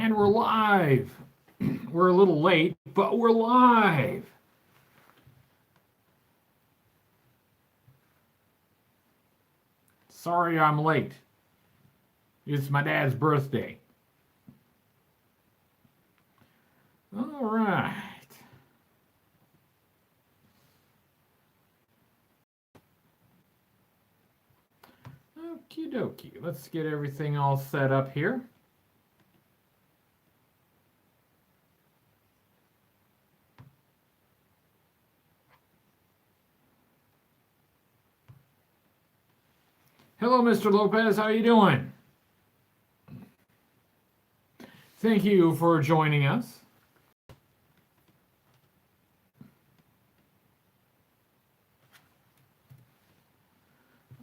And we're live. We're a little late, but we're live. Sorry I'm late. It's my dad's birthday. All right. Okie dokie. Let's get everything all set up here. Hello, Mr. Lopez. How you doing? Thank you for joining us.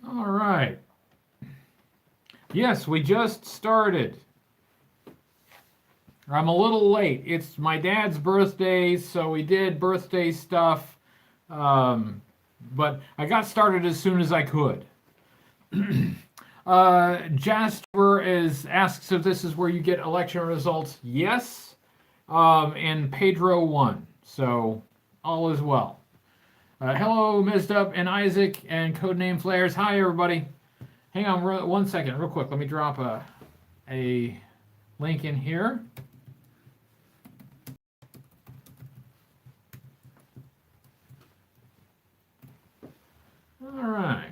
All right. Yes, we just started. I'm a little late. It's my dad's birthday, so we did birthday stuff. But I got started as soon as I could. Jasper asks if this is where you get election results. Yes. And Pedro won. So all is well. Hello, Misdup and Isaac and Codename Flares. Hi, everybody. Hang on 1 second, real quick. Let me drop a link in here. All right.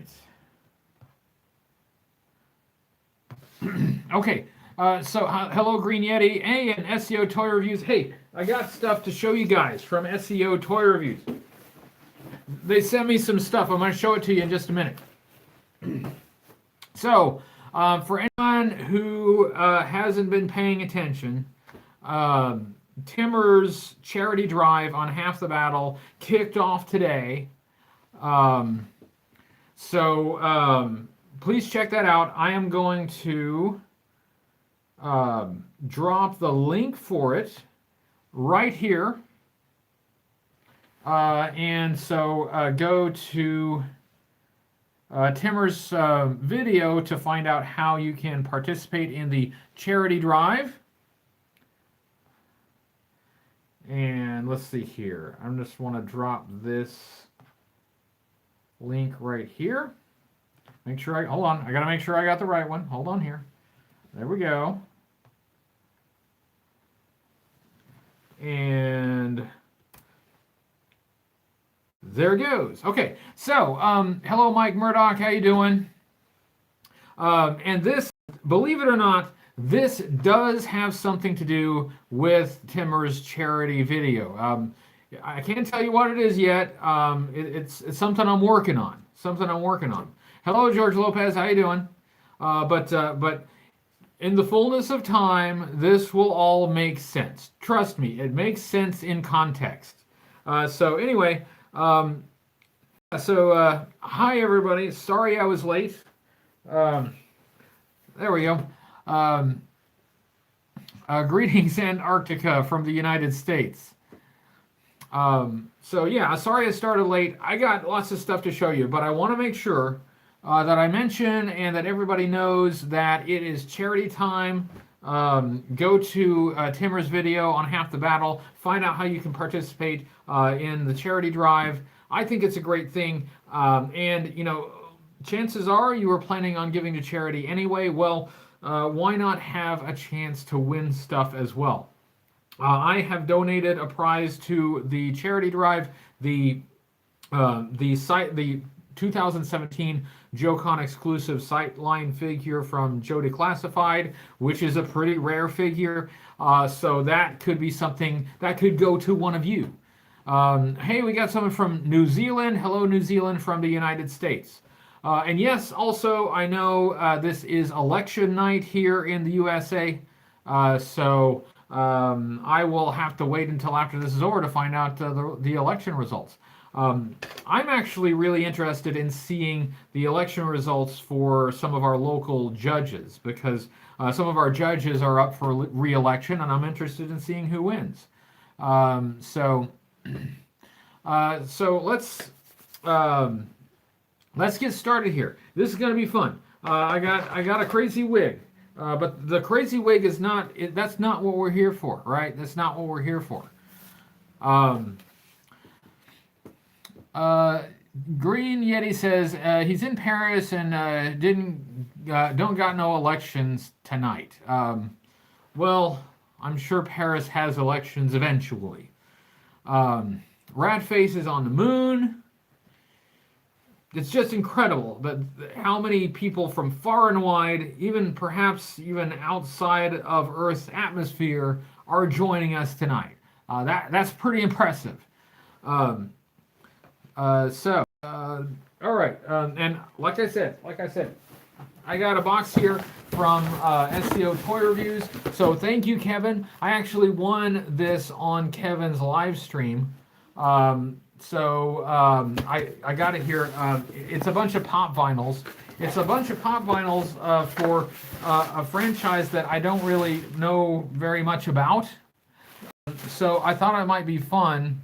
Okay. So hello, Green Yeti. Hey, and SEO Toy Reviews. Hey, I got stuff to show you guys from SEO Toy Reviews. They sent me some stuff. I'm going to show it to you in just a minute. So, for anyone who hasn't been paying attention, Timmer's charity drive on Half the Battle kicked off today. Please check that out. I am going to drop the link for it right here. Go to Timmer's video to find out how you can participate in the charity drive. And let's see here. I just want to drop this link right here. Hold on. I got to make sure I got the right one. Hold on here. There we go. And there it goes. Okay, so hello, Mike Murdoch. How you doing? And this, believe it or not, this does have something to do with Timmer's charity video. I can't tell you what it is yet. It's something I'm working on. Hello, George Lopez. How you doing? But in the fullness of time, this will all make sense. Trust me, it makes sense in context. So anyway. Hi everybody. Sorry I was late. There we go. Greetings, Antarctica from the United States. Sorry I started late. I got lots of stuff to show you, but I want to make sure that I mention and that everybody knows that it is charity time. Go to Timmer's video on Half the Battle. Find out how you can participate in the charity drive. I think it's a great thing. And, you know, chances are you were planning on giving to charity anyway. Well, why not have a chance to win stuff as well? I have donated a prize to the charity drive. The 2017 JoeCon exclusive Sightline figure from Joe Declassified, which is a pretty rare figure. So that could be something that could go to one of you. Hey, we got someone from New Zealand. Hello, New Zealand from the United States. And yes, also, I know this is election night here in the USA. I will have to wait until after this is over to find out the election results. I'm actually really interested in seeing the election results for some of our local judges, because some of our judges are up for re-election, and I'm interested in seeing who wins. Let's get started here. This is going to be fun. I got a crazy wig. But the crazy wig is not, that's not what we're here for, right? That's not what we're here for. Green Yeti says he's in Paris and don't got no elections tonight. Well, I'm sure Paris has elections eventually. Ratface is on the moon. It's just incredible that how many people from far and wide, even perhaps even outside of Earth's atmosphere, are joining us tonight. That's pretty impressive. All right, and like I said, I got a box here from SEO Toy Reviews. So thank you, Kevin. I actually won this on Kevin's live stream. I got it here. It's a bunch of pop vinyls. It's a bunch of pop vinyls for a franchise that I don't really know very much about. So I thought it might be fun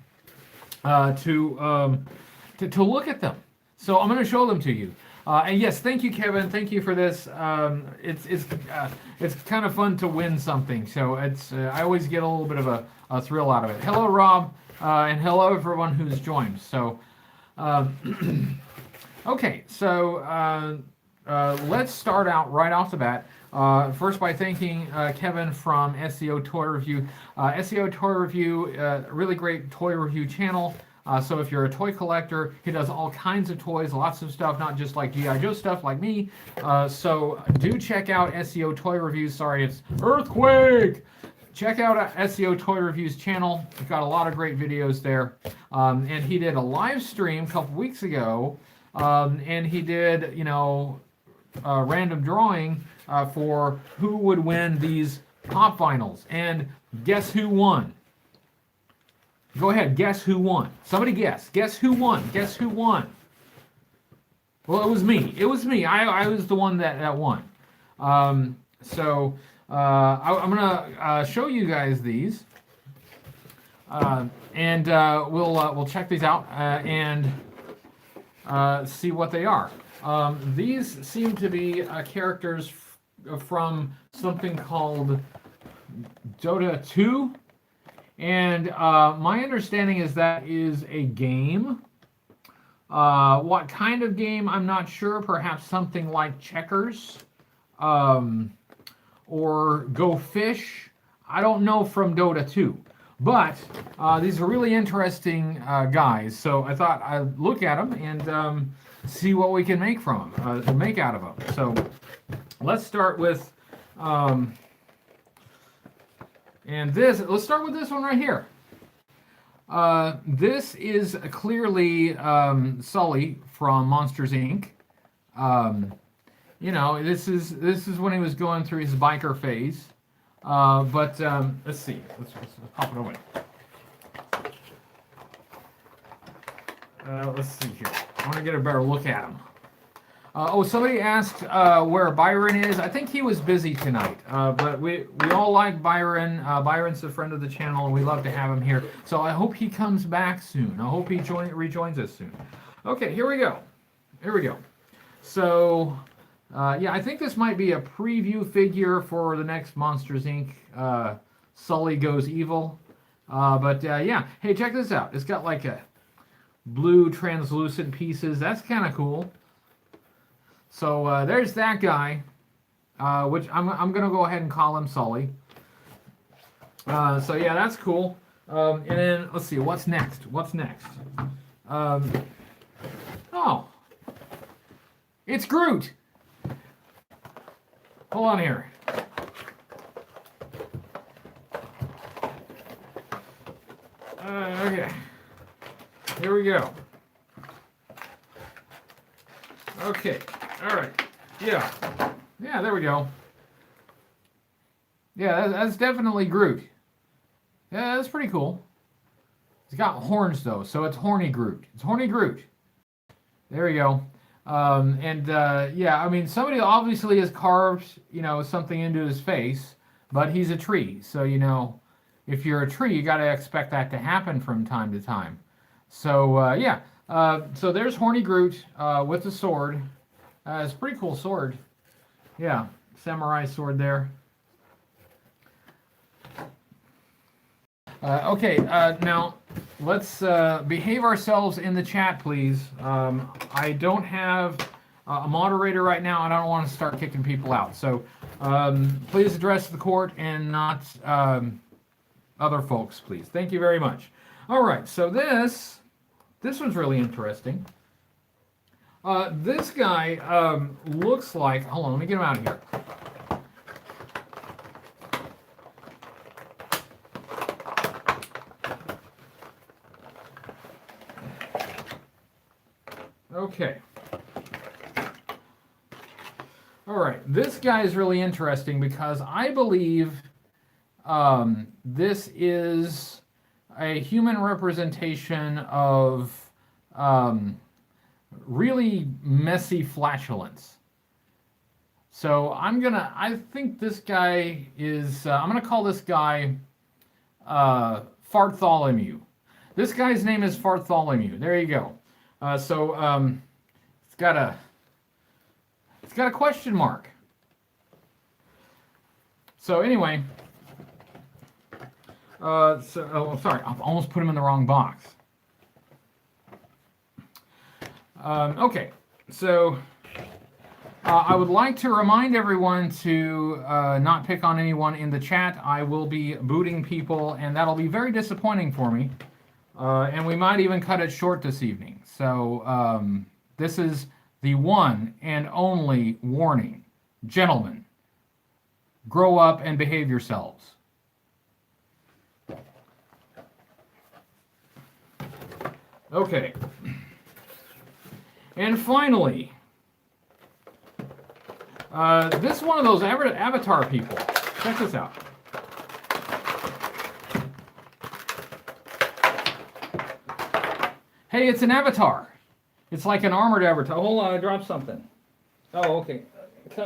to look at them. So I'm going to show them to you. And yes, thank you, Kevin. Thank you for this. It's kind of fun to win something. So I always get a little bit of a thrill out of it. Hello, Rob, and hello everyone who's joined. So, okay. So let's start out right off the bat. First by thanking Kevin from SEO Toy Review. SEO Toy Review, really great toy review channel. So if you're a toy collector, he does all kinds of toys, lots of stuff, not just like G.I. Joe stuff like me. So do check out SEO Toy Reviews. Sorry, it's Earthquake! Check out SEO Toy Reviews channel. We've got a lot of great videos there. And he did a live stream a couple weeks ago. And he did, a random drawing for who would win these pop vinyls. And guess who won? Go ahead, guess who won? Somebody guess. Guess who won? Guess who won? Well, it was me. It was me. I was the one that won. I'm going to show you guys these. And we'll check these out and see what they are. These seem to be characters from something called Dota 2. And my understanding is that is a game. What kind of game, I'm not sure. Perhaps something like checkers or Go Fish. I don't know from Dota 2. But these are really interesting guys. So I thought I'd look at them and see what we can make from them, make out of them. So let's start with... let's start with this one right here. This is clearly Sully from Monsters Inc. This is when he was going through his biker phase. Let's see. Let's pop it away. Let's see here. I want to get a better look at him. Somebody asked where Byron is. I think he was busy tonight, but we all like Byron. Byron's a friend of the channel, and we love to have him here. So I hope he comes back soon. I hope he rejoins us soon. Okay, here we go. So, I think this might be a preview figure for the next Monsters Inc. Sully Goes Evil. Hey, check this out. It's got like a blue translucent pieces. That's kind of cool. So there's that guy, which I'm going to go ahead and call him Sully. That's cool. And then, let's see, what's next? It's Groot. Hold on here. Okay. Here we go. Okay. All right. Yeah, there we go. Yeah, that's definitely Groot. Yeah, that's pretty cool. He's got horns, though, so it's Horny Groot. There we go. Somebody obviously has carved, something into his face, but he's a tree. So, if you're a tree, you got to expect that to happen from time to time. So, so there's Horny Groot with the sword. It's a pretty cool sword. Yeah. samurai sword there. Okay, now let's behave ourselves in the chat, please. I don't have a moderator right now, and I don't want to start kicking people out. So please address the court and not other folks, please. Thank you very much. All right, so this one's really interesting. This guy looks like, hold on, let me get him out of here. Okay. All right, this guy is really interesting because I believe this is a human representation of really messy flatulence. So I think this guy is, I'm gonna call this guy Fartholomew. This guy's name is Fartholomew. There you go. It's got a question mark. So anyway, oh, sorry, I almost put him in the wrong box. Okay, so I would like to remind everyone to not pick on anyone in the chat. I will be booting people, and that'll be very disappointing for me. And we might even cut it short this evening. So this is the one and only warning. Gentlemen, grow up and behave yourselves. Okay. And finally, this is one of those avatar people. Check this out. Hey, it's an avatar. It's like an armored avatar. Hold on, I dropped something. Oh, okay. It's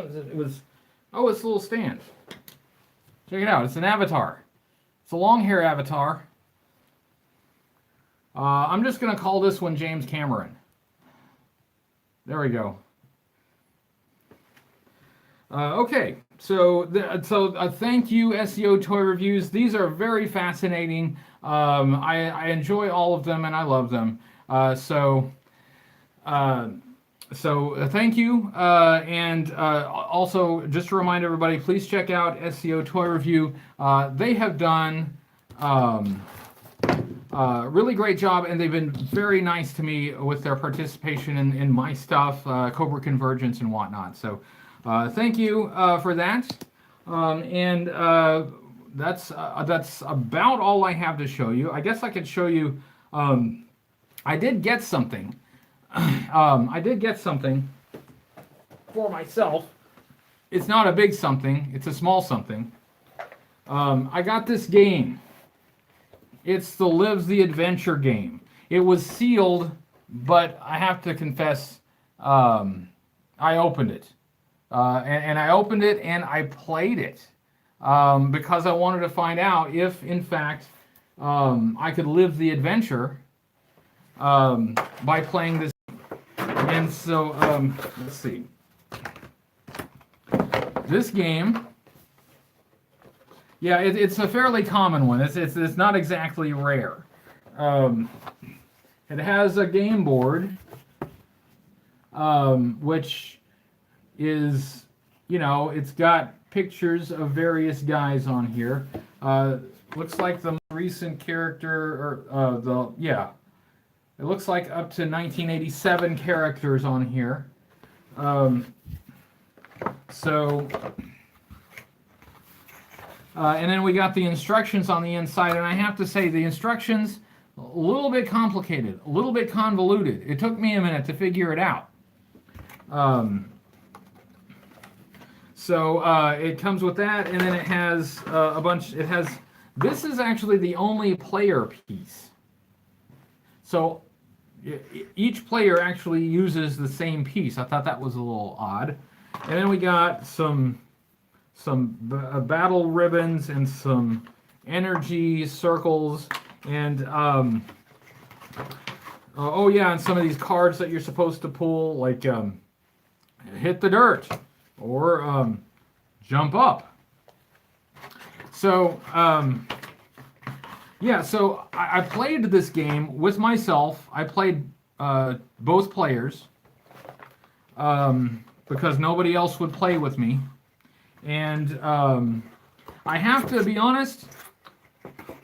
a little stand. Check it out. It's an avatar. It's a long hair avatar. I'm just going to call this one James Cameron. There we go. Okay, so thank you, SEO Toy Reviews. These are very fascinating. I enjoy all of them and I love them. So thank you, and also just to remind everybody, please check out SEO Toy Review. They have done really great job, and they've been very nice to me with their participation in my stuff, Cobra Convergence and whatnot. So thank you for that, and that's about all I have to show you. I guess I could show you. I did get something. I did get something for myself. It's not a big something. It's a small something. I got this game. It's the Live the Adventure game. It was sealed, but I have to confess, I opened it. And I opened it and I played it because I wanted to find out if, in fact, I could live the adventure by playing this. And so, let's see. This game, yeah, it's a fairly common one. It's not exactly rare. It has a game board, which is, it's got pictures of various guys on here. Looks like the recent character, or it looks like up to 1987 characters on here. And then we got the instructions on the inside, and I have to say the instructions, a little bit complicated, a little bit convoluted. It took me a minute to figure it out. It comes with that, and then it has a bunch, this is actually the only player piece. So each player actually uses the same piece. I thought that was a little odd. And then we got some battle ribbons and some energy circles, and and some of these cards that you're supposed to pull, like hit the dirt, or jump up. So, yeah, so I played this game with myself. I played both players because nobody else would play with me. And I have to be honest,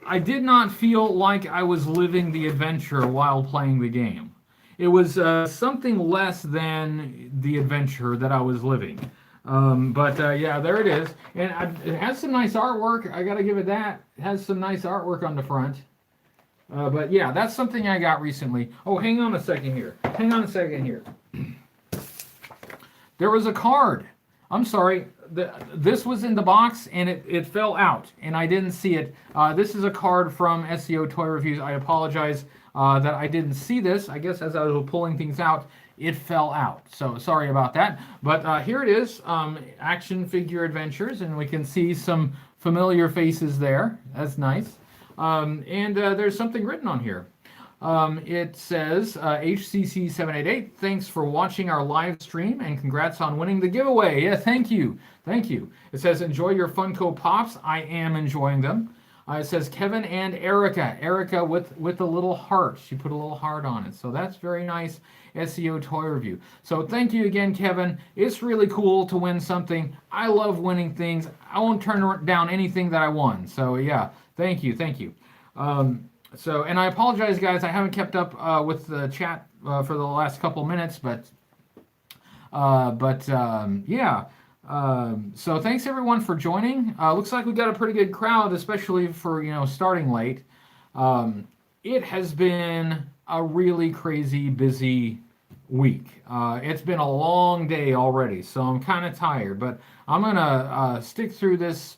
I did not feel like I was living the adventure while playing the game. It was something less than the adventure that I was living. But yeah, there it is. And it has some nice artwork. I got to give it that. It has some nice artwork on the front. But yeah, that's something I got recently. Oh, hang on a second here. Hang on a second here. There was a card. I'm sorry. This was in the box and it fell out and I didn't see it. This is a card from SEO Toy Reviews. I apologize that I didn't see this. I guess as I was pulling things out, it fell out. So sorry about that. But here it is, Action Figure Adventures, and we can see some familiar faces there. That's nice. And there's something written on here. It says, HCC788, thanks for watching our live stream and congrats on winning the giveaway. Yeah, thank you. Thank you. It says, enjoy your Funko Pops. I am enjoying them. It says Kevin and Erica. Erica with a little heart. She put a little heart on it. So that's very nice. SEO Toy Review. So thank you again, Kevin. It's really cool to win something. I love winning things. I won't turn down anything that I won. So yeah, thank you. Thank you. So, and I apologize, guys. I haven't kept up with the chat for the last couple minutes, but yeah. So thanks everyone for joining. Looks like we got a pretty good crowd, especially for starting late. It has been a really crazy busy week. It's been a long day already, so I'm kind of tired. But I'm gonna stick through this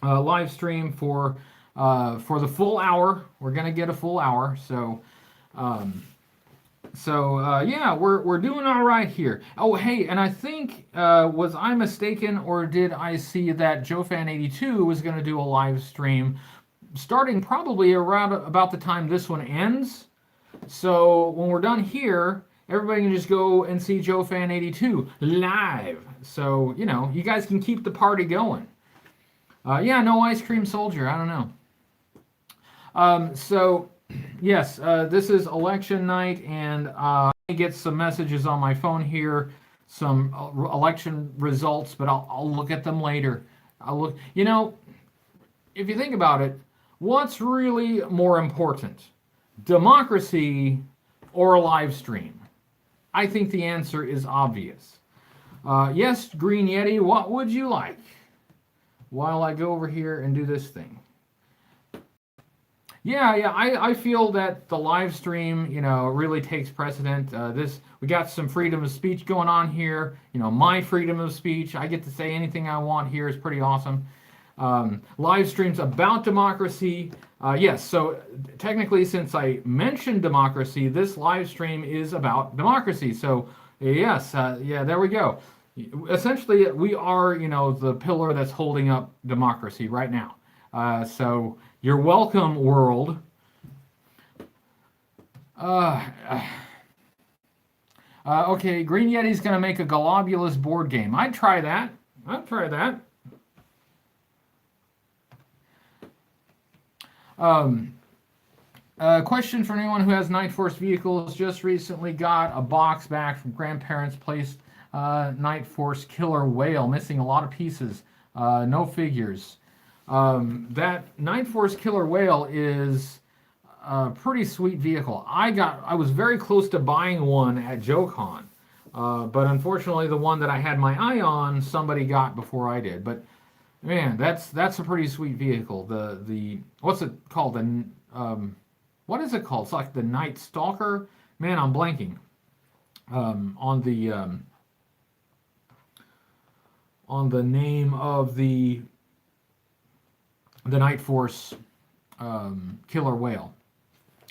live stream for the full hour. We're gonna get a full hour, so. Yeah, we're doing all right here. Oh, hey, and I think, was I mistaken, or did I see that JoeFan82 was going to do a live stream starting probably around about the time this one ends? So when we're done here, everybody can just go and see JoeFan82 live. So, you guys can keep the party going. Yeah, no Ice Cream Soldier, I don't know. Yes, this is election night, and I get some messages on my phone here, some election results, but I'll look at them later. I'll look. If you think about it, what's really more important, democracy or a live stream? I think the answer is obvious. Yes, Green Yeti, what would you like? While I go over here and do this thing. Yeah, I feel that the live stream, really takes precedent. We got some freedom of speech going on here. My freedom of speech. I get to say anything I want here. Is pretty awesome. Live streams about democracy. Yes, so technically, since I mentioned democracy, this live stream is about democracy. So yes, yeah, there we go. Essentially, we are, the pillar that's holding up democracy right now. So you're welcome, world. Okay, Green Yeti's going to make a Globulus board game. I'd try that. Question for anyone who has Night Force vehicles. Just recently got a box back from grandparents' place. Night Force Killer Whale, missing a lot of pieces. No figures. That Night Force Killer Whale is a pretty sweet vehicle. I was very close to buying one at JoeCon, but unfortunately the one that I had my eye on, somebody got before I did. But man, that's a pretty sweet vehicle. The what's it called? What is it called? It's like the Night Stalker. Man, I'm blanking on the name of the Night Force Killer Whale.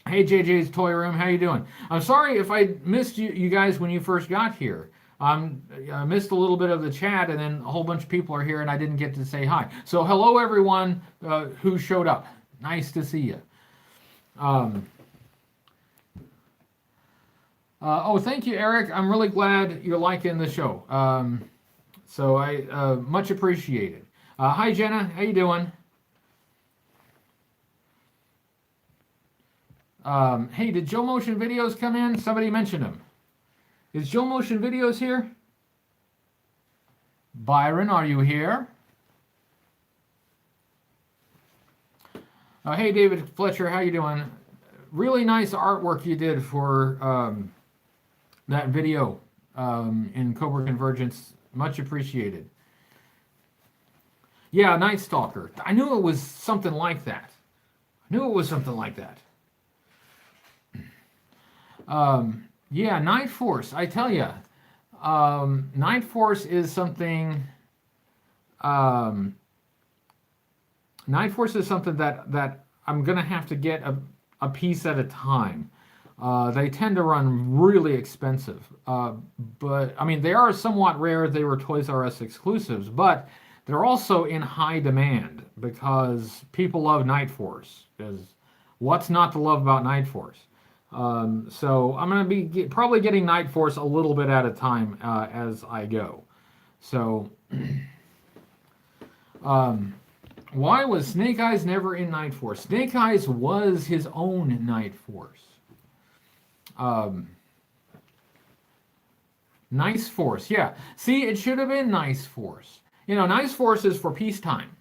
Hey, JJ's Toy Room, how you doing? I'm sorry if I missed you guys when you first got here. I missed a little bit of the chat, and then a whole bunch of people are here, and I didn't get to say hi. So hello, everyone who showed up. Nice to see you. Oh, thank you, Eric. I'm really glad you're liking the show. So I much appreciated. Hi Jenna, how you doing? Hey, did Joe Motion Videos come in? Somebody mentioned him. Is Joe Motion Videos here? Byron, are you here? Hey, David Fletcher, how you doing? Really nice artwork you did for that video in Cobra Convergence. Much appreciated. Yeah, Night Stalker. I knew it was something like that. I knew it was something like that. Yeah, Night Force. I tell you, Night Force is something. Night Force is something that I'm gonna have to get a piece at a time. They tend to run really expensive, but I mean they are somewhat rare. They were Toys R Us exclusives, but they're also in high demand because people love Night Force. Because what's not to love about Night Force? So I'm gonna be probably getting Night Force a little bit at a time as I go. So. Why was Snake Eyes never in Night Force? Snake Eyes was his own Night Force. Nice Force, yeah. See, it should have been Nice Force. You know, Nice Force is for peacetime.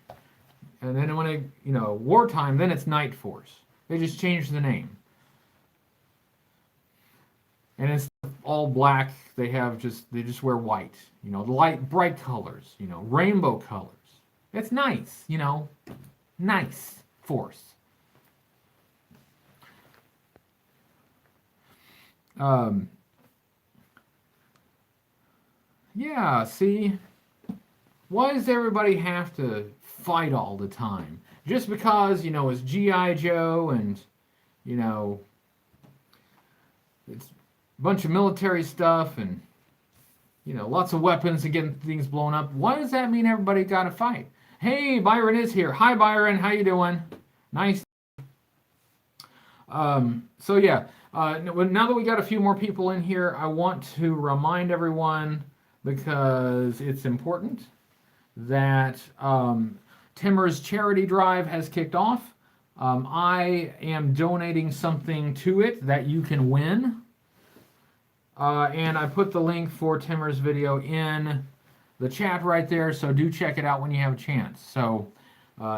And then when it, wartime, then it's Night Force. They just changed the name. And it's all black. They just wear white. Light, bright colors, rainbow colors. It's nice, nice Force. Yeah, see, why does everybody have to fight all the time? Just because, it's G.I. Joe and, it's a bunch of military stuff and, lots of weapons and getting things blown up. Why does that mean everybody got to fight? Hey, Byron is here. Hi, Byron. How you doing? Nice. So yeah, now that we got a few more people in here, I want to remind everyone, because it's important, that Timmer's charity drive has kicked off. I am donating something to it that you can win. And I put the link for Timmer's video in the chat right there, so do check it out when you have a chance. So,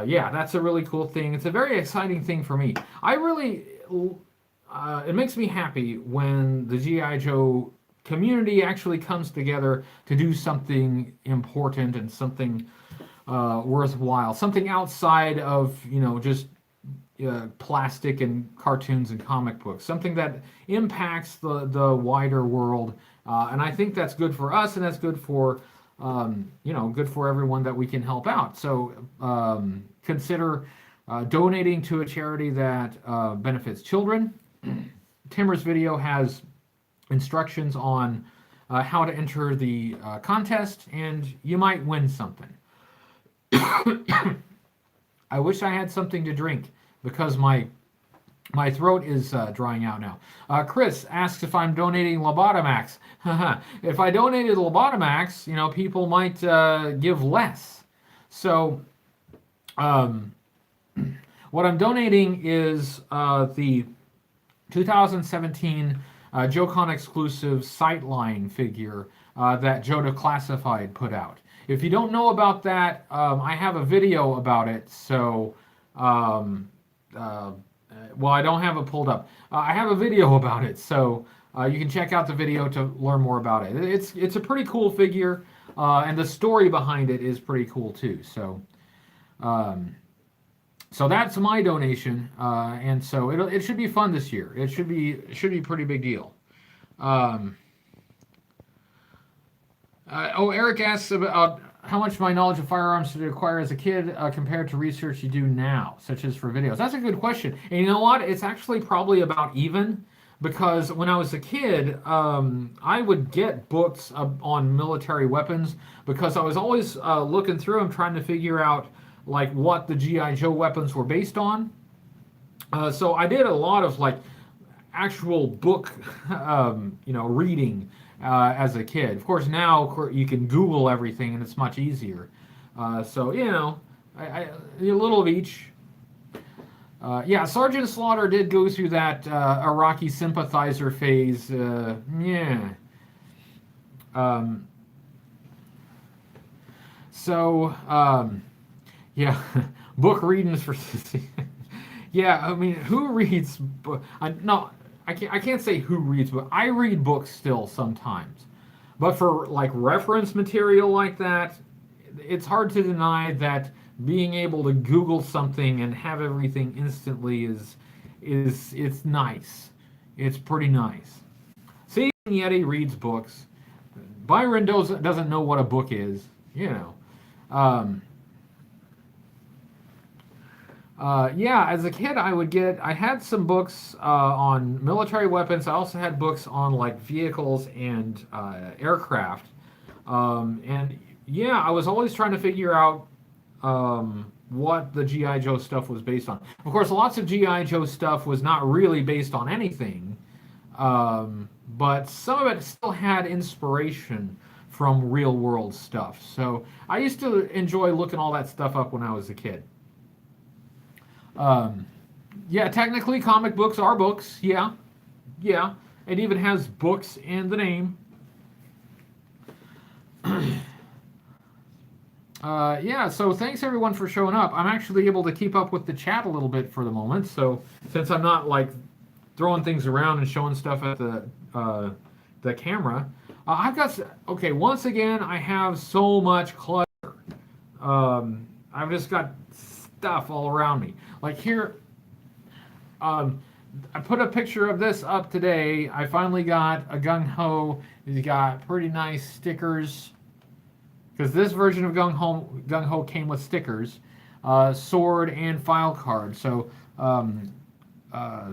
yeah, that's a really cool thing. It's a very exciting thing for me. It makes me happy when the G.I. Joe community actually comes together to do something important and something worthwhile, something outside of, just plastic and cartoons and comic books, something that impacts the wider world, and I think that's good for us, and that's good for good for everyone that we can help out. So consider donating to a charity that benefits children. Timmer's video has instructions on how to enter the contest, and you might win something. I wish I had something to drink, because my throat is drying out now. Chris asks if I'm donating Lobotamax. If I donated Lobotamax, people might give less. So what I'm donating is the 2017 JoeCon exclusive Sightline figure that Joe Declassified put out. If you don't know about that, I have a video about it. So well, I don't have it pulled up. I have a video about it, so you can check out the video to learn more about it. It's a pretty cool figure, and the story behind it is pretty cool too. So, so that's my donation, and so it should be fun this year. It should be a pretty big deal. Eric asks about how much my knowledge of firearms did I acquire as a kid compared to research you do now, such as for videos? That's a good question. And you know what? It's actually probably about even, because when I was a kid, I would get books on military weapons, because I was always looking through them trying to figure out like what the G.I. Joe weapons were based on. So I did a lot of like actual book, reading as a kid. Of course, now you can Google everything and it's much easier. So, you know, a little of each. Yeah, Sergeant Slaughter did go through that Iraqi sympathizer phase. Yeah. Um, yeah, book readings for yeah. I mean, who reads? No, I can't say who reads, but I read books still sometimes. But for like reference material like that, it's hard to deny that being able to Google something and have everything instantly is it's nice. It's pretty nice. See, Yeti reads books. Byron doesn't know what a book is, you know. Um, yeah, as a kid, I had some books on military weapons. I also had books on like vehicles and aircraft. And yeah, I was always trying to figure out what the G.I. Joe stuff was based on. Of course, lots of G.I. Joe stuff was not really based on anything, but some of it still had inspiration from real world stuff. So I used to enjoy looking all that stuff up when I was a kid. Yeah, technically comic books are books. Yeah, yeah. It even has books in the name. Yeah, so thanks everyone for showing up. I'm actually able to keep up with the chat a little bit for the moment. So since I'm not like throwing things around and showing stuff at the camera, okay. Once again, I have so much clutter. I've just got stuff all around me. Like here, I put a picture of this up today. I finally got a Gung Ho. He's got pretty nice stickers. Because this version of Gung Ho came with stickers, sword, and file card. So,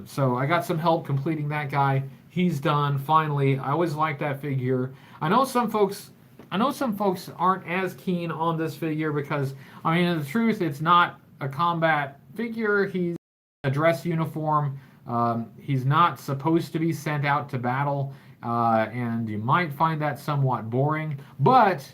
so I got some help completing that guy. He's done finally. I always liked that figure. I know some folks aren't as keen on this figure because, I mean, in the truth, it's not a combat figure. He's a dress uniform. He's not supposed to be sent out to battle, and you might find that somewhat boring. But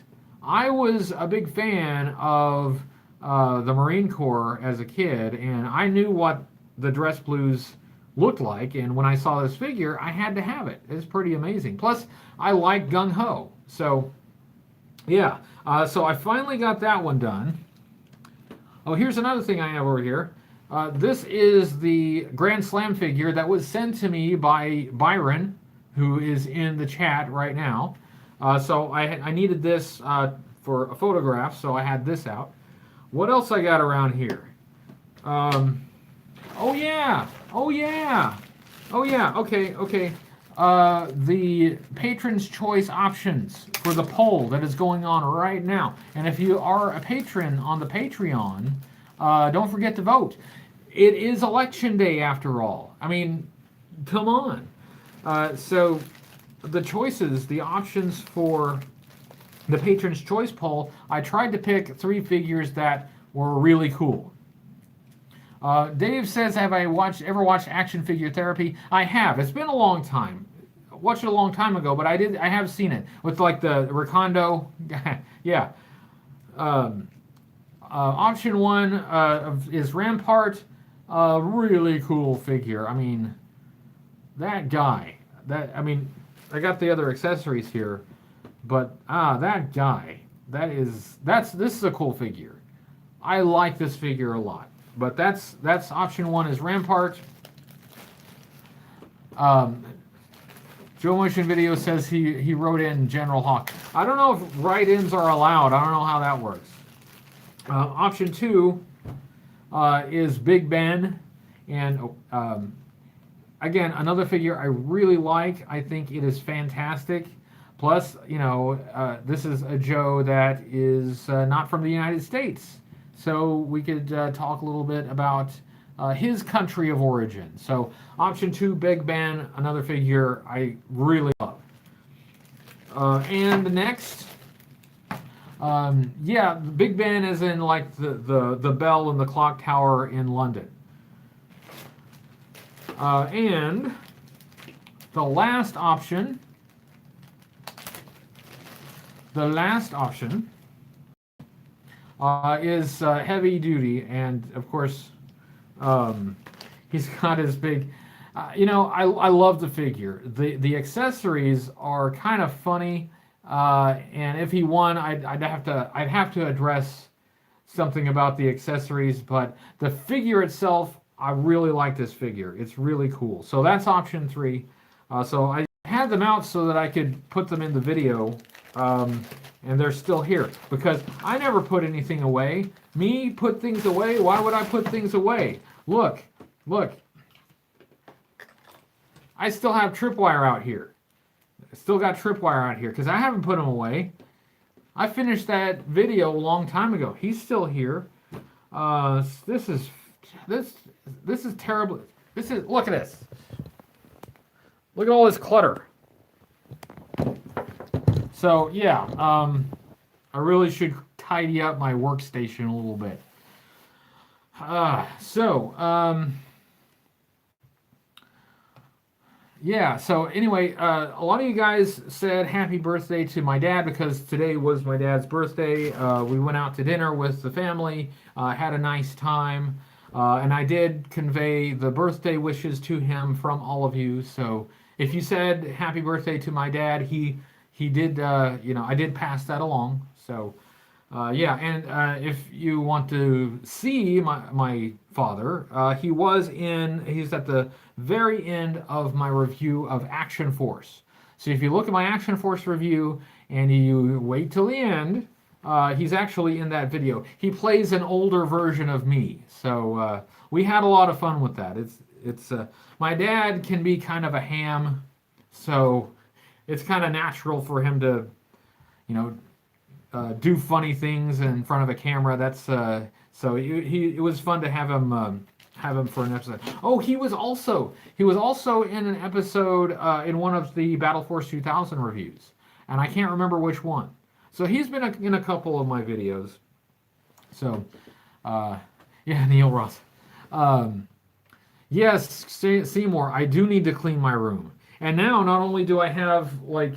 I was a big fan of the Marine Corps as a kid, and I knew what the dress blues looked like, and when I saw this figure, I had to have it. It's pretty amazing. Plus, I like Gung Ho. So, yeah. So I finally got that one done. Oh, here's another thing I have over here. This is the Grand Slam figure that was sent to me by Byron, who is in the chat right now. So I needed this for a photograph, so I had this out. What else I got around here? Oh yeah, okay. The Patron's Choice options for the poll that is going on right now. And if you are a patron on the Patreon, don't forget to vote. It is election day after all. I mean, come on. So the choices, the options for the Patron's Choice poll, I tried to pick 3 figures that were really cool. Dave says, have I ever watched Action Figure Therapy? I have. It's been a long time. I watched it a long time ago, but I have seen it with like the Recondo. Yeah. Option 1 is Rampart. Really cool figure. I mean, that guy. I got the other accessories here, but that guy. This is a cool figure. I like this figure a lot. But that's option 1 is Rampart. Joe Motion Video says he wrote in General Hawk. I don't know if write-ins are allowed. I don't know how that works. Option 2 is Big Ben, and again, another figure I really like. I think it is fantastic. Plus, you know, this is a Joe that is not from the United States. So we could talk a little bit about his country of origin. So option 2, Big Ben, another figure I really love. And next, yeah, Big Ben is in like the bell and the clock tower in London. And the last option the last option is heavy duty, and of course, he's got his big. I love the figure. The accessories are kind of funny, and if he won, I'd have to address something about the accessories, but the figure itself, I really like this figure. It's really cool. So that's option 3. So I had them out so that I could put them in the video, and they're still here because I never put anything away. Me put things away? Why would I put things away? Look. I still have tripwire out here. I still got tripwire out here because I haven't put them away. I finished that video a long time ago. He's still here. This is terrible. Look at this. Look at all this clutter. So yeah, I really should tidy up my workstation a little bit. Yeah, so anyway, a lot of you guys said happy birthday to my dad because today was my dad's birthday. We went out to dinner with the family, had a nice time, and I did convey the birthday wishes to him from all of you. So if you said happy birthday to my dad, he did, I did pass that along. So yeah, and if you want to see my father, he's at the very end of my review of Action Force. So if you look at my Action Force review and you wait till the end, he's actually in that video. He plays an older version of me. So we had a lot of fun with that. It's my dad can be kind of a ham, so it's kind of natural for him to, do funny things in front of a camera. That's so it was fun to have him for an episode. Oh, he was also in an episode in one of the Battle Force 2000 reviews, and I can't remember which one. So he's been in a couple of my videos. So yeah, Neil Ross. Yes, Seymour, I do need to clean my room. And now, not only do I have like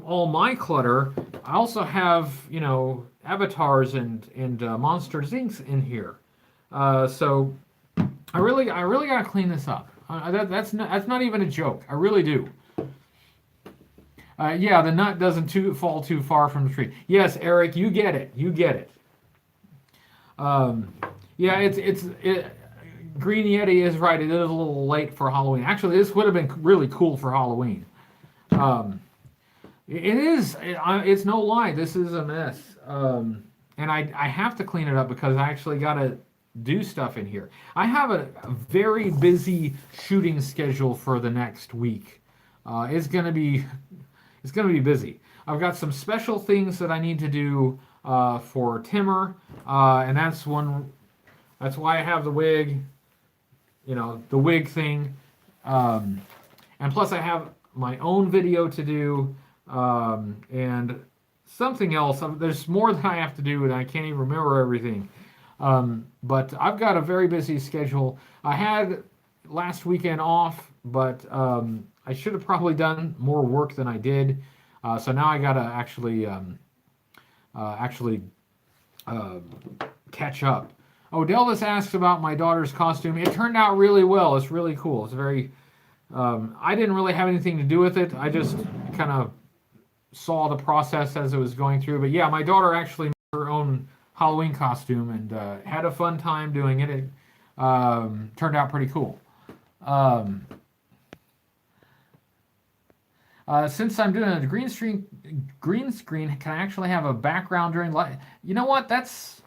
all my clutter, I also have avatars and Monsters Inc. in here. So I really gotta clean this up. That's not even a joke. I really do. Yeah, the nut doesn't fall too far from the tree. Yes, Eric, you get it. Yeah, Green Yeti is right. It is a little late for Halloween. Actually, this would have been really cool for Halloween. It is. It's no lie. This is a mess. And I have to clean it up because I actually got to do stuff in here. I have a very busy shooting schedule for the next week. It's gonna be busy. I've got some special things that I need to do for Timmer, and that's why I have the wig. The wig thing, and plus I have my own video to do, and something else. There's more that I have to do, and I can't even remember everything. But I've got a very busy schedule. I had last weekend off, but I should have probably done more work than I did. So now I gotta actually catch up. Oh, Delvis asks about my daughter's costume. It turned out really well. It's really cool. It's very. I didn't really have anything to do with it. I just kind of saw the process as it was going through. But yeah, my daughter actually made her own Halloween costume and had a fun time doing it. It turned out pretty cool. Since I'm doing a green screen, can I actually have a background during live? You know what? That's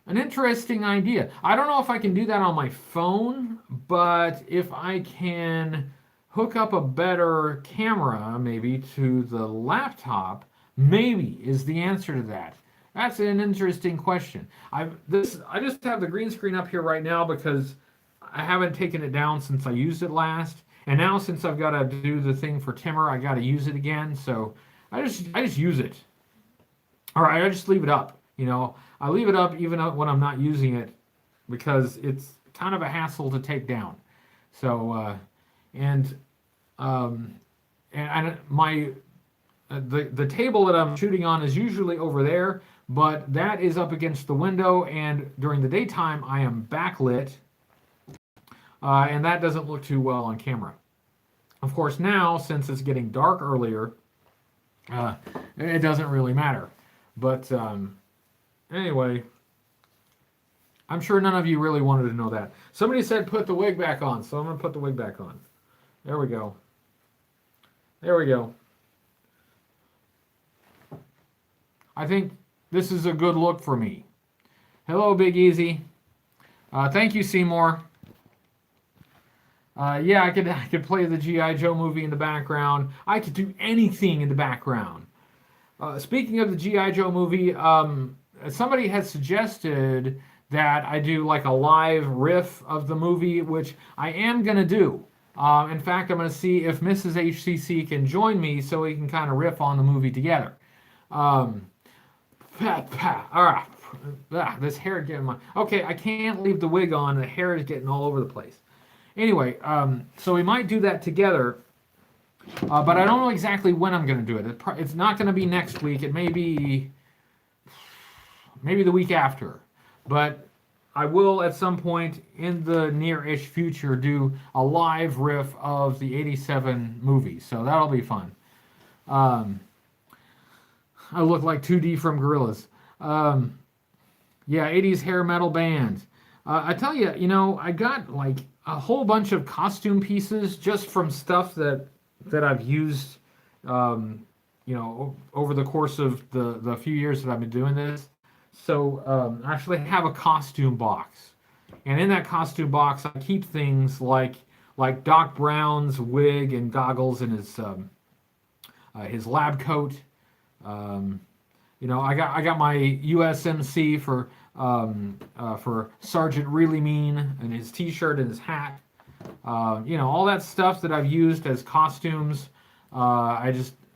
an interesting idea. I don't know if I can do that on my phone, but if I can hook up a better camera maybe to the laptop, maybe is the answer to that. That's an interesting question. I just have the green screen up here right now because I haven't taken it down since I used it last. And now since I've got to do the thing for Timmer, I got to use it again. So I just use it. All right, I just leave it up. I leave it up even when I'm not using it because it's kind of a hassle to take down. So and my the table that I'm shooting on is usually over there, but that is up against the window, and during the daytime I am backlit, and that doesn't look too well on camera. Of course, now since it's getting dark earlier, it doesn't really matter. But anyway, I'm sure none of you really wanted to know that. Somebody said put the wig back on, so I'm going to put the wig back on. There we go. There we go. I think this is a good look for me. Hello, Big Easy. Thank you, Seymour. Yeah, I could play the G.I. Joe movie in the background. I could do anything in the background. Speaking of the G.I. Joe movie, somebody had suggested that I do like a live riff of the movie, which I am going to do. In fact, I'm going to see if Mrs. HCC can join me so we can kind of riff on the movie together. All right. This hair getting my... Okay, I can't leave the wig on. The hair is getting all over the place. Anyway, so we might do that together, but I don't know exactly when I'm going to do it. It's not going to be next week. It may be maybe the week after. But I will, at some point in the near-ish future, do a live riff of the 87 movie. So that'll be fun. I look like 2D from Gorillaz. Yeah, 80s hair metal band. I tell you, I got like a whole bunch of costume pieces just from stuff that I've used, over the course of the few years that I've been doing this. So I actually have a costume box, and in that costume box I keep things like Doc Brown's wig and goggles and his lab coat. I got my USMC for Sergeant Really Mean and his T-shirt and his hat. All that stuff that I've used as costumes. I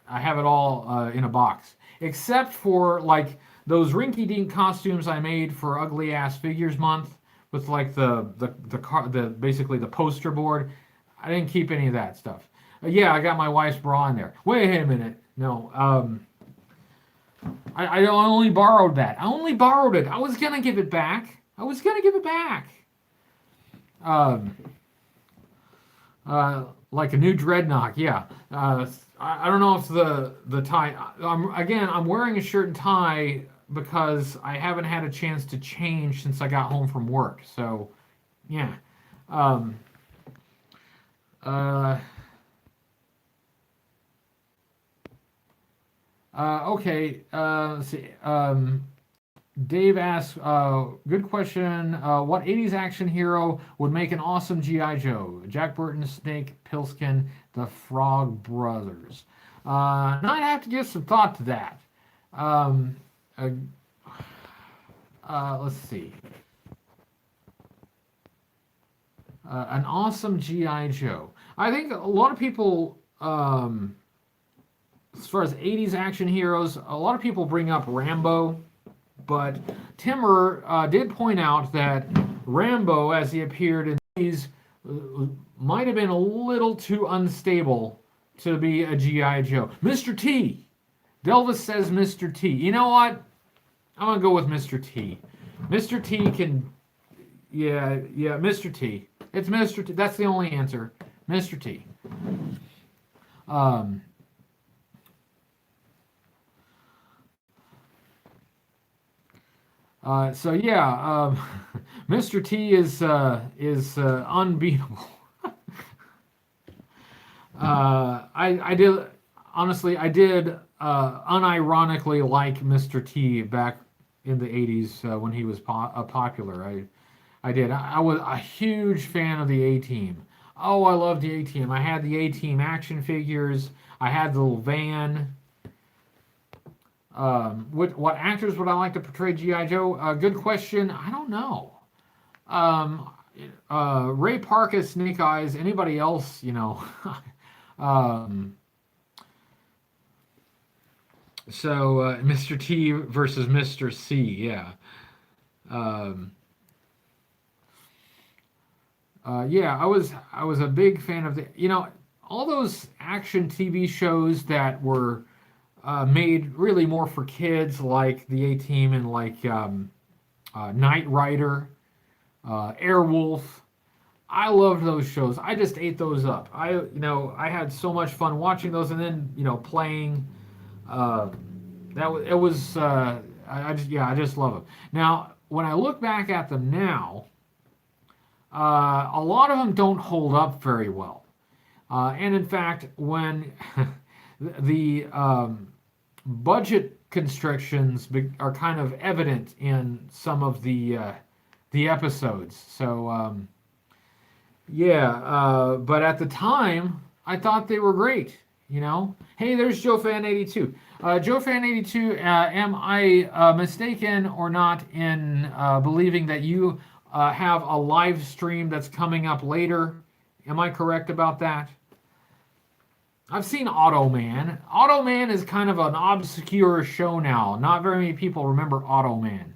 have it all in a box, except for like those rinky-dink costumes I made for Ugly Ass Figures Month with like the basically the poster board. I didn't keep any of that stuff. Yeah, I got my wife's bra in there. Wait a minute, no. I only borrowed that. I only borrowed it. I was gonna give it back. Like a new dreadnought. Yeah. I don't know if the tie. I'm wearing a shirt and tie because I haven't had a chance to change since I got home from work. So, yeah. Okay. Let's see. Dave asks, good question. What 80s action hero would make an awesome G.I. Joe? Jack Burton, Snake, Pilskin, the Frog Brothers. Now I'd have to give some thought to that. Let's see. An awesome G.I. Joe. I think a lot of people, as far as 80s action heroes, a lot of people bring up Rambo. But Timmer did point out that Rambo, as he appeared in these, might have been a little too unstable to be a G.I. Joe. Mr. T. Delvis says Mr. T. You know what? I'm going to go with Mr. T. Mr. T can... Yeah, Mr. T. It's Mr. T. That's the only answer. Mr. T. Mr. T is unbeatable. I did unironically like Mr. T back in the 80s when he was popular. I did. I was a huge fan of the A-Team. Oh, I loved the A-Team. I had the A-Team action figures. I had the little van. What actors would I like to portray G.I. Joe? Good question. I don't know. Ray Park as Snake Eyes. Anybody else, So Mr. T versus Mr. C. Yeah. I was a big fan of all those action TV shows that were made really more for kids, like the A-Team and like Knight Rider, Airwolf. I loved those shows. I just ate those up. I had so much fun watching those, and then playing. Uh, it was. I just love them. Now, when I look back at them now, a lot of them don't hold up very well. And in fact, when the budget constrictions are kind of evident in some of the episodes. So but at the time, I thought they were great. Hey, there's JoeFan82. JoeFan82, am I mistaken or not in believing that you have a live stream that's coming up later? Am I correct about that? I've seen Automan. Automan is kind of an obscure show now. Not very many people remember Automan.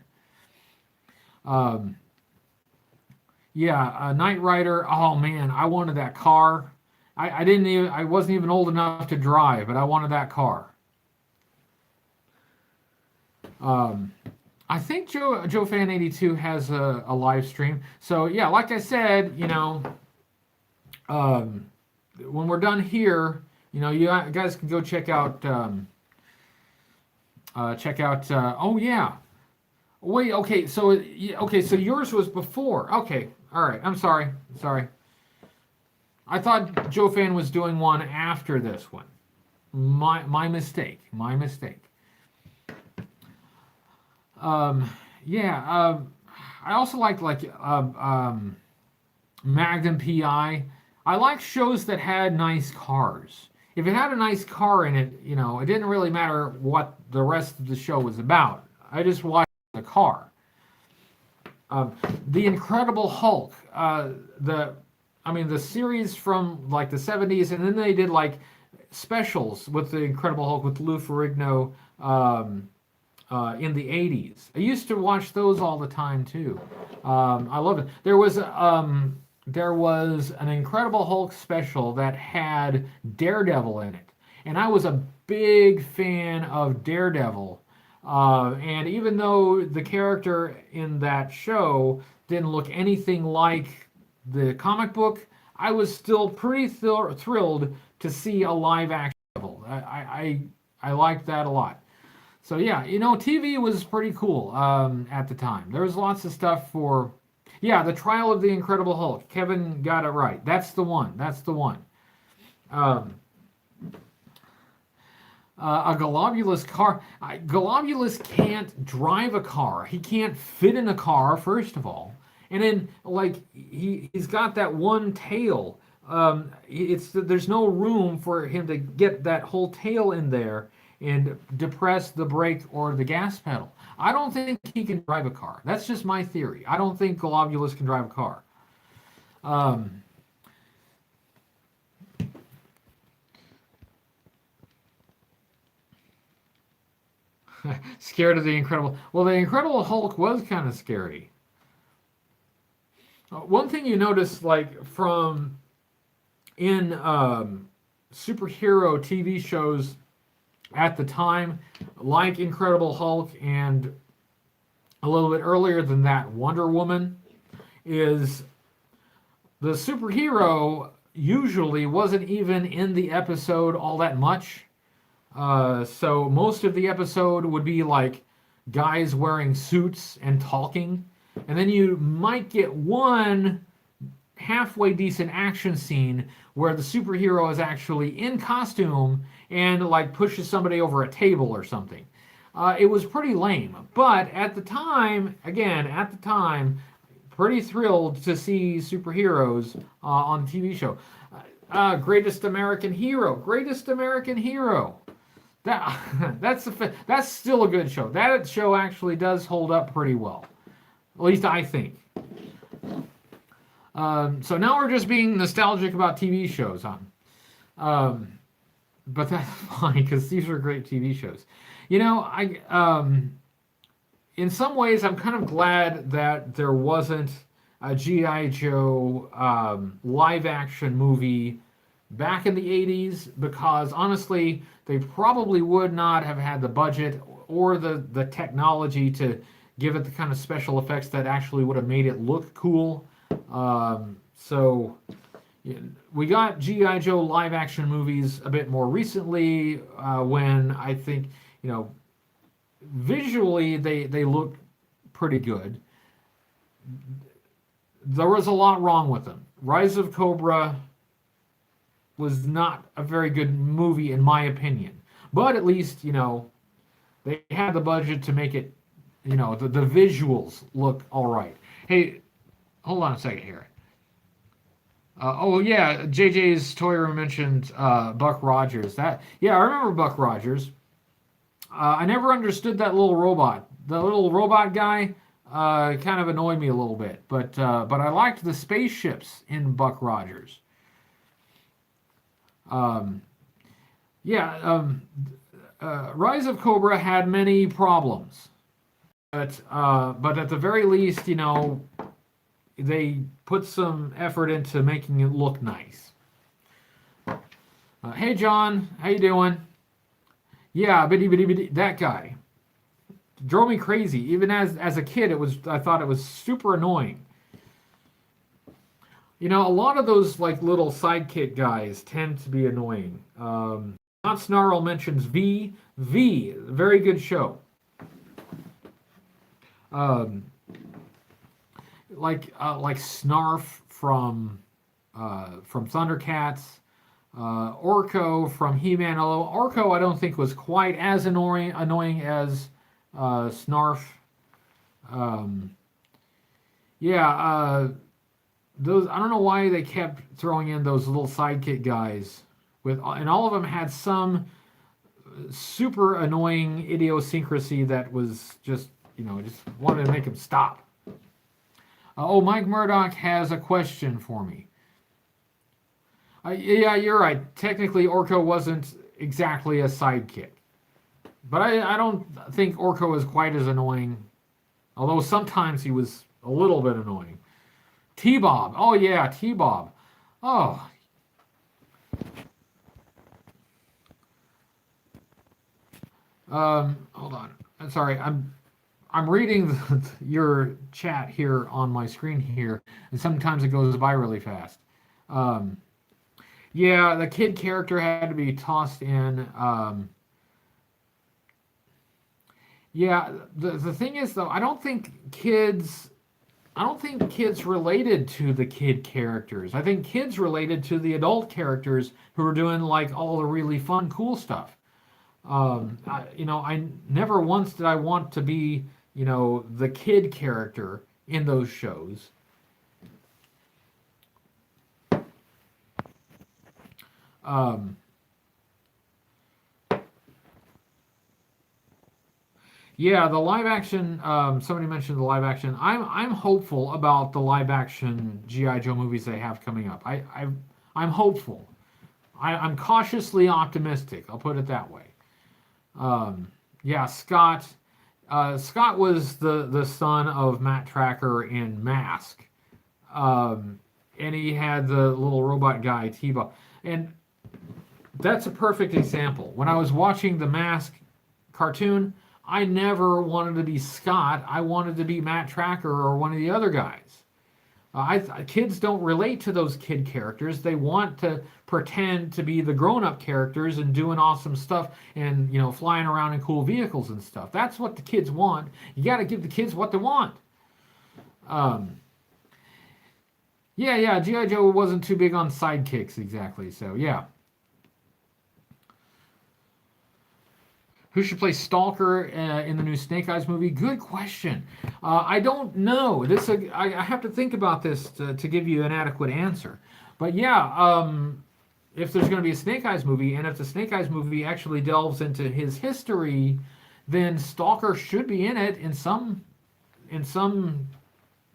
Knight Rider. Oh man, I wanted that car. I wasn't even old enough to drive, but I wanted that car. I think JoeFan82 has a live stream. So yeah, like I said, when we're done here, you guys can go check out. Oh yeah. Wait. Okay. So yours was before. Okay. All right. I'm sorry. I thought JoeFan was doing one after this one. My mistake. I also like Magnum PI. I like shows that had nice cars. If it had a nice car in it, it didn't really matter what the rest of the show was about. I just watched the car. The Incredible Hulk. The series from like the 70s, and then they did like specials with the Incredible Hulk with Lou Ferrigno in the 80s. I used to watch those all the time too. I love it. There was an Incredible Hulk special that had Daredevil in it, and I was a big fan of Daredevil. And even though the character in that show didn't look anything like the comic book, I was still pretty thrilled to see a live action Daredevil. I liked that a lot. So yeah, TV was pretty cool at the time. There was lots of stuff for, the Trial of the Incredible Hulk. Kevin got it right. That's the one. A Globulus car. Globulus can't drive a car. He can't fit in a car, first of all. And then, he's got that one tail. There's no room for him to get that whole tail in there and depress the brake or the gas pedal. I don't think he can drive a car. That's just my theory. I don't think Globulus can drive a car. Scared of the Incredible. Well, the Incredible Hulk was kind of scary. One thing you notice, from in superhero TV shows at the time, like Incredible Hulk and a little bit earlier than that, Wonder Woman, is the superhero usually wasn't even in the episode all that much. So most of the episode would be like guys wearing suits and talking. And then you might get one halfway decent action scene where the superhero is actually in costume and pushes somebody over a table or something. It was pretty lame. But at the time, pretty thrilled to see superheroes on the TV show. Greatest American Hero. That's still a good show. That show actually does hold up pretty well. At least I think. So now we're just being nostalgic about TV shows, but that's fine because these are great TV shows. In some ways, I'm kind of glad that there wasn't a G.I. Joe live action movie back in the 80s, because honestly, they probably would not have had the budget or the technology to give it the kind of special effects that actually would have made it look cool. So we got G.I. Joe live action movies a bit more recently, when I think, visually they look pretty good. There was a lot wrong with them. Rise of Cobra was not a very good movie in my opinion. But at least, they had the budget to make it, the visuals look all right. Hey, hold on a second here. Oh yeah, JJ's Toy Room mentioned Buck Rogers. I remember Buck Rogers. I never understood that little robot. The little robot guy kind of annoyed me a little bit, but I liked the spaceships in Buck Rogers. Rise of Cobra had many problems, but at the very least, they put some effort into making it look nice. Hey John, how you doing? Yeah, bitty, that guy drove me crazy. Even as a kid, I thought it was super annoying. A lot of those like little sidekick guys tend to be annoying. Not Snarl mentions V, very good show. Like Snarf from Thundercats, Orko from He-Man. Although Orko I don't think was quite as annoying as Snarf. Those, I don't know why they kept throwing in those little sidekick guys and all of them had some super annoying idiosyncrasy that was just wanted to make them stop. Mike Murdoch has a question for me. Yeah, you're right. Technically, Orko wasn't exactly a sidekick, but I don't think Orko is quite as annoying. Although sometimes he was a little bit annoying. T-Bob. Oh yeah, T-Bob. Oh. Hold on. I'm sorry. I'm reading your chat here on my screen here, and sometimes it goes by really fast. Yeah, the kid character had to be tossed in. The thing is though, I don't think kids related to the kid characters. I think kids related to the adult characters who are doing like all the really fun, cool stuff. I never once did I want to be, the kid character in those shows. The live action. Somebody mentioned the live action. I'm hopeful about the live action GI Joe movies they have coming up. I'm hopeful. I'm cautiously optimistic. I'll put it that way. Scott. Scott was the son of Matt Tracker in Mask, and he had the little robot guy T-Bob, and that's a perfect example. When I was watching the Mask cartoon, I never wanted to be Scott. I wanted to be Matt Tracker or one of the other guys. Kids don't relate to those kid characters. They want to pretend to be the grown-up characters and doing awesome stuff and, flying around in cool vehicles and stuff. That's what the kids want. You got to give the kids what they want. G.I. Joe wasn't too big on sidekicks exactly, so yeah. Who should play Stalker in the new Snake Eyes movie? Good question. I don't know. I have to think about this to give you an adequate answer. But if there's going to be a Snake Eyes movie, and if the Snake Eyes movie actually delves into his history, then Stalker should be in it in some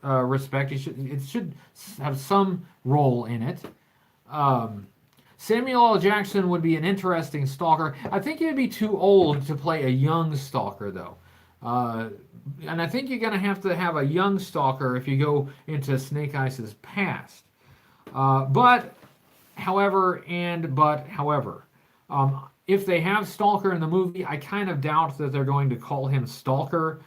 respect. It should have some role in it. Samuel L. Jackson would be an interesting Stalker. I think he'd be too old to play a young Stalker, though. And I think you're going to have a young Stalker if you go into Snake Eyes' past. But however, if they have Stalker in the movie, I kind of doubt that they're going to call him Stalker,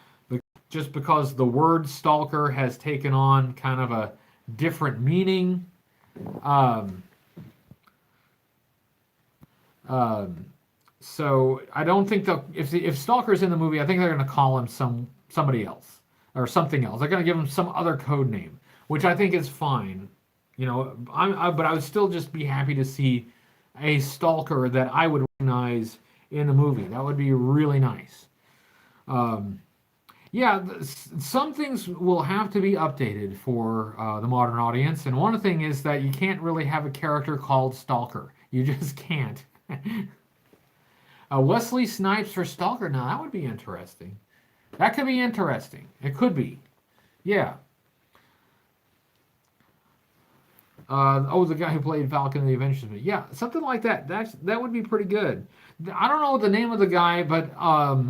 just because the word Stalker has taken on kind of a different meaning. Um, um, so I don't think they'll, if Stalker's in the movie, I think they're going to call him somebody else or something else. They're going to give him some other code name, which I think is fine. But I would still just be happy to see a Stalker that I would recognize in the movie. That would be really nice. Yeah, some things will have to be updated for the modern audience, and one thing is that you can't really have a character called Stalker. You just can't. Wesley Snipes for Stalker. Now that would be interesting. That could be interesting. It could be. Yeah. The guy who played Falcon and the Avengers. Yeah, something like that. That would be pretty good. I don't know the name of the guy, but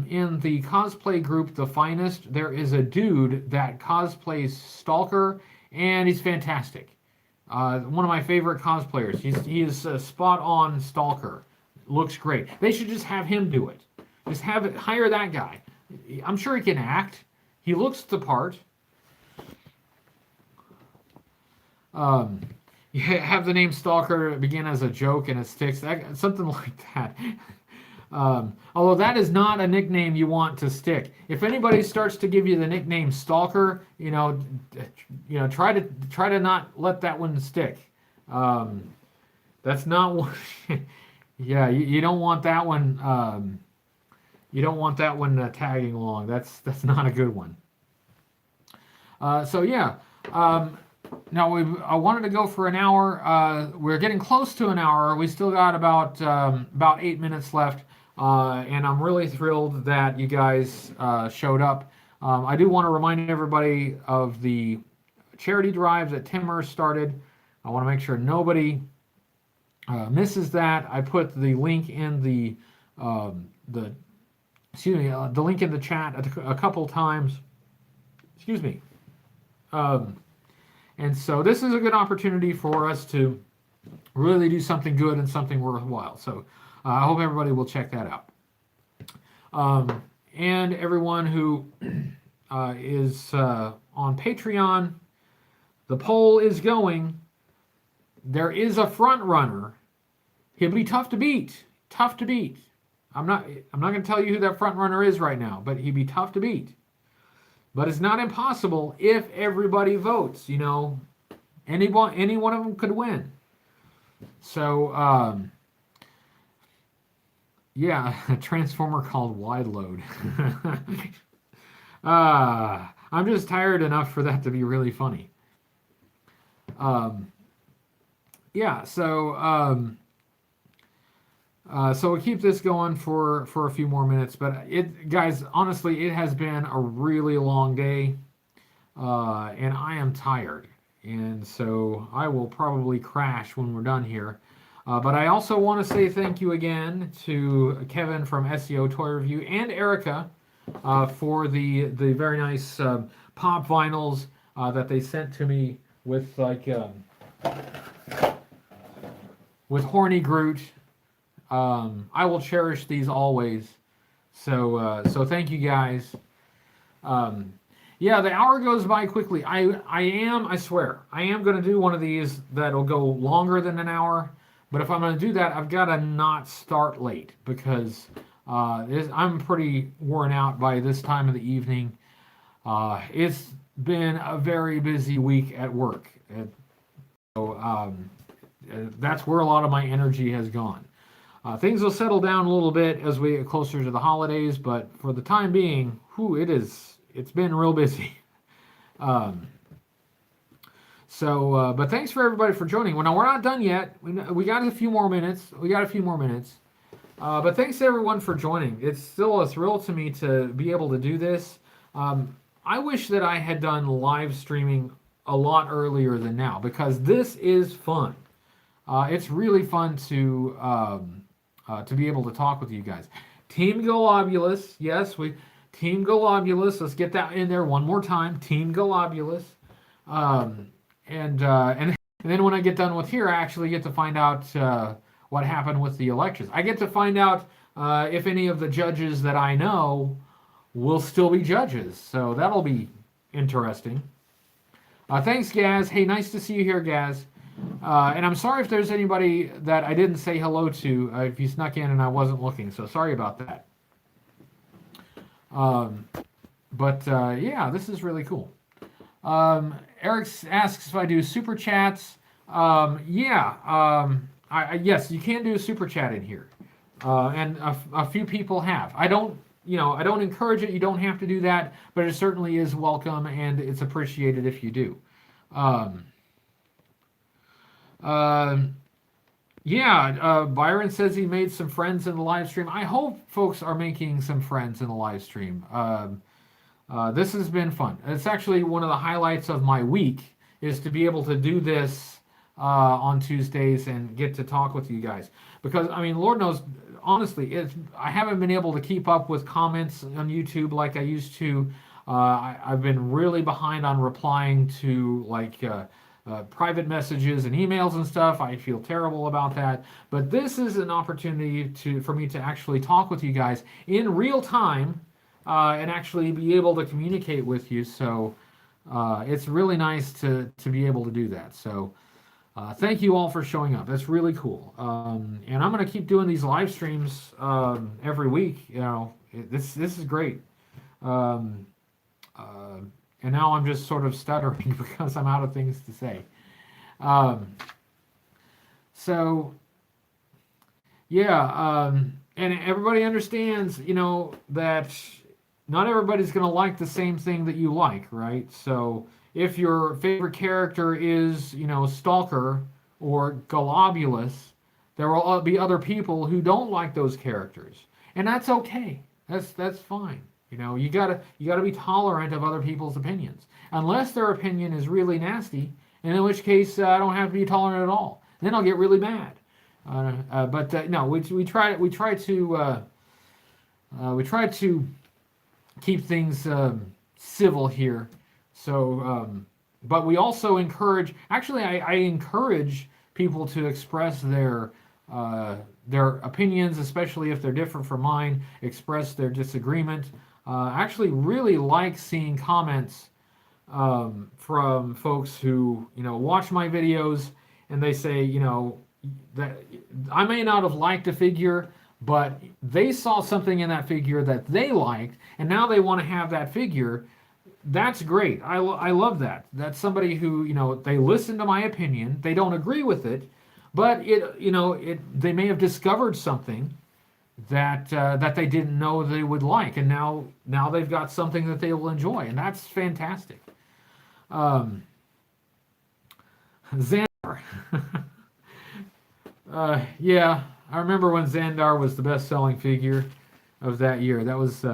in the cosplay group, The Finest, there is a dude that cosplays Stalker, and he's fantastic. One of my favorite cosplayers. He is spot on Stalker. Looks great. They should just have him do it. Just hire that guy. I'm sure he can act. He looks the part. You have the name Stalker begin as a joke and it sticks. Something like that. Although that is not a nickname you want to stick. If anybody starts to give you the nickname Stalker, try to not let that one stick. That's not what. Yeah, you don't want that one. You don't want that one tagging along. That's not a good one. So yeah. Now I wanted to go for an hour. We're getting close to an hour. We still got about 8 minutes left, and I'm really thrilled that you guys showed up. I do want to remind everybody of the charity drive that Timmer started. I want to make sure nobody misses that. I put the link in the link in the chat a couple times. Excuse me. And so this is a good opportunity for us to really do something good and something worthwhile. So I hope everybody will check that out. And everyone who is on Patreon, the poll is going. There is a front runner. He'll be tough to beat. Tough to beat. I'm not going to tell you who that front runner is right now, but he'd be tough to beat. But it's not impossible if everybody votes. Any one of them could win. So, yeah, a transformer called Wide Load. I'm just tired enough for that to be really funny. Yeah, so we'll keep this going for a few more minutes. But guys, honestly, it has been a really long day, and I am tired. And so I will probably crash when we're done here. But I also want to say thank you again to Kevin from SEO Toy Review and Erica for the very nice pop vinyls that they sent to me with with Horny Groot. I will cherish these always. So thank you guys. Yeah, the hour goes by quickly. I swear, I am going to do one of these that'll go longer than an hour. But if I'm going to do that, I've got to not start late because I'm pretty worn out by this time of the evening. It's been a very busy week at work. So that's where a lot of my energy has gone. Things will settle down a little bit as we get closer to the holidays, but for the time being, it's been real busy. But thanks for everybody for joining. Well, now we're not done yet. We got a few more minutes. But thanks to everyone for joining. It's still a thrill to me to be able to do this. I wish that I had done live streaming a lot earlier than now because this is fun. It's really fun to be able to talk with you guys. Team Globulus, yes, Team Globulus. Let's get that in there one more time. Team Globulus. And And then when I get done with here, I actually get to find out what happened with the elections. I get to find out if any of the judges that I know will still be judges. So that'll be interesting. Thanks, Gaz. Hey, nice to see you here, Gaz. And I'm sorry if there's anybody that I didn't say hello to, if you snuck in and I wasn't looking. So sorry about that. Yeah, this is really cool. Eric asks if I do super chats. Yes, you can do a super chat in here, and a few people have. I don't encourage it. You don't have to do that, but it certainly is welcome, and it's appreciated if you do. Byron says he made some friends in the live stream. I hope folks are making some friends in the live stream. This has been fun. It's actually one of the highlights of my week is to be able to do this on Tuesdays and get to talk with you guys. Because, I mean, Lord knows, honestly, I haven't been able to keep up with comments on YouTube like I used to. I've been really behind on replying to, private messages and emails and stuff. I feel terrible about that. But this is an opportunity for me to actually talk with you guys in real time and actually be able to communicate with you. So it's really nice to be able to do that. So thank you all for showing up. That's really cool. And I'm going to keep doing these live streams every week. This is great. And now I'm just sort of stuttering because I'm out of things to say. And everybody understands, that not everybody's going to like the same thing that you like, right? So if your favorite character is, Stalker or Globulus, there will be other people who don't like those characters, and that's okay. That's fine. You gotta be tolerant of other people's opinions, unless their opinion is really nasty, and in which case I don't have to be tolerant at all. Then I'll get really mad. No, we try to keep things civil here. So, but we also encourage. Actually, I encourage people to express their opinions, especially if they're different from mine. Express their disagreement. I actually really like seeing comments from folks who watch my videos and they say that I may not have liked a figure, but they saw something in that figure that they liked, and now they want to have that figure. That's great. I love that. That's somebody who they listen to my opinion. They don't agree with it, but they may have discovered something that they didn't know they would like, and now they've got something that they will enjoy, and that's fantastic. Xandar. Yeah, I remember when Xandar was the best-selling figure of that year. That was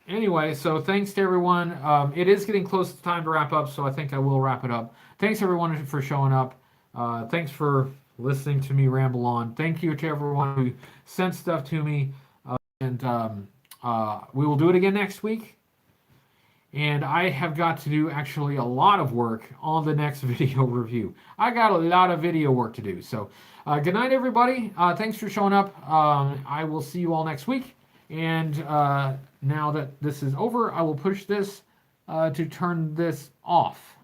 anyway, so thanks to everyone. It is getting close to time to wrap up, so I think I will wrap it up. Thanks everyone for showing up. Thanks for listening to me ramble on. Thank you to everyone who sent stuff to me, and we will do it again next week. And I have got to do actually a lot of work on the next video review. I got a lot of video work to do. So good night, everybody. Thanks for showing up. I will see you all next week. And now that this is over, I will push this to turn this off.